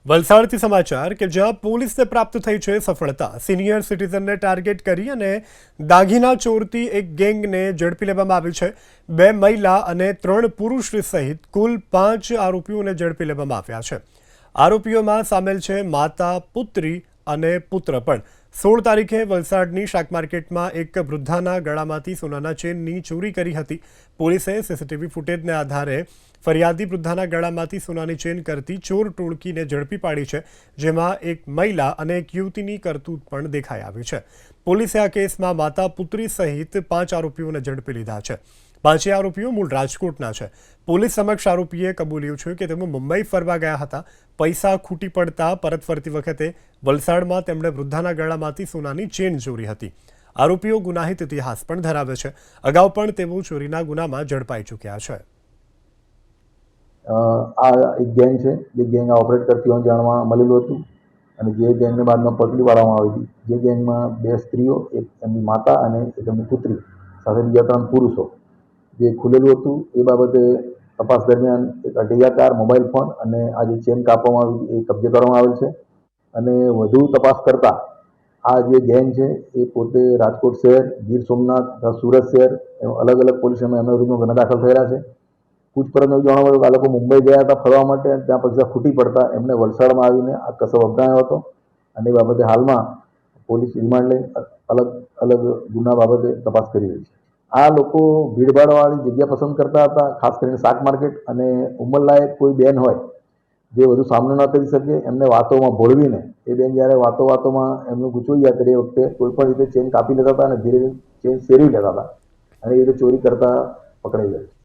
વલસાડથી સમાચાર કે જ્યાં પોલીસને પ્રાપ્ત થઈ છે સફળતા। સિનિયર સિટીઝનને ટાર્ગેટ કરી અને દાગીના ચોરતી એક ગેંગને ઝડપી લેવામાં આવી છે। 2 મહિલા અને 3 પુરુષ સહિત કુલ 5 આરોપીઓને ઝડપી લેવામાં આવ્યા છે। આરોપીઓમાં સામેલ છે માતા, પુત્રી અને પુત્ર પણ। 16 તારીખે વલસાડની શાક માર્કેટમાં એક વૃદ્ધાના ગળામાંથી સોનાના ચેનની ચોરી કરી હતી। પોલીસે સીસીટીવી ફૂટેજને આધારે ફરિયાદી વૃદ્ધાના ગળામાંથી સોનાની ચેન કરતી ચોર ટોળકીને ઝડપી પાડી છે, જેમાં એક મહિલા અને એક યુવતીની કરતૂત પણ દેખાઈ આવી છે। પોલીસે આ કેસમાં માતા, પુત્રી સહિત 5 આરોપીઓને ઝડપી લીધા છે। 5 આરોપીઓ મૂળ રાજકોટના છે। પોલીસ સમક્ષ આરોપીએ કબૂલ્યું છે કે તેઓ મુંબઈ ફરવા ગયા હતા। પૈસા ખૂટી પડતા પરત ફરતી વખતે વલસાડમાં તેમણે વૃદ્ધાના ગળામાંથી સોનાની ચેન ચોરી હતી। આરોપીઓ ગુનાહિત ઇતિહાસ પણ ધરાવે છે। અગાઉ પણ તેઓ ચોરીના ગુનામાં ઝડપાઈ ચૂક્યા છે। આ એક ગેંગ છે જે ગેંગ ઓપરેટ કરતી હોવાનું જાણવા મળેલું હતું અને જે ગેંગને બાદમાં પકડી પાડવામાં આવી હતી। જે ગેંગમાં 2 સ્ત્રીઓ, એક એમની માતા અને એક એમની પુત્રી સાથે બીજા 3 પુરુષો જે ખુલેલું હતું। એ બાબતે તપાસ દરમિયાન એક અઢૈયા કાર, મોબાઈલ ફોન અને આ જે ચેન કાપવામાં આવી એ કબજે કરવામાં આવેલ છે અને વધુ તપાસ કરતા આ જે ગેંગ છે એ પોતે રાજકોટ શહેર, ગીર સોમનાથ, સુરત શહેર અલગ અલગ પોલીસ સ્ટેશનમાં એમના વિરુદ્ધમાં ગુના દાખલ થયેલા છે। પૂછપરછમાં જાણવા મળ્યું કે આ લોકો મુંબઈ ગયા હતા ફરવા માટે, ત્યાં પૈસા ખૂટી પડતા એમને વલસાડમાં આવીને આ કસબ અપનાવ્યો હતો અને એ બાબતે હાલમાં પોલીસ રિમાન્ડ લઈ અલગ અલગ ગુના બાબતે તપાસ કરી રહી છે। આ લોકો ભીડભાડવાળી જગ્યા પસંદ કરતા હતા, ખાસ કરીને શાક માર્કેટ, અને ઉંમરલાયક કોઈ બેન હોય જે વધુ સામનો ન કરી શકે એમને વાતોમાં ભોળવીને એ બેન જ્યારે વાતોમાં એમનું ગૂંચવાઈ જાય ત્યારે એ વખતે કોઈ પણ રીતે ચેન કાપી લેતા હતા અને ધીરે ધીરે ચેન શેરવી લેતા હતા અને એ રીતે ચોરી કરતા પકડાઈ જાય છે।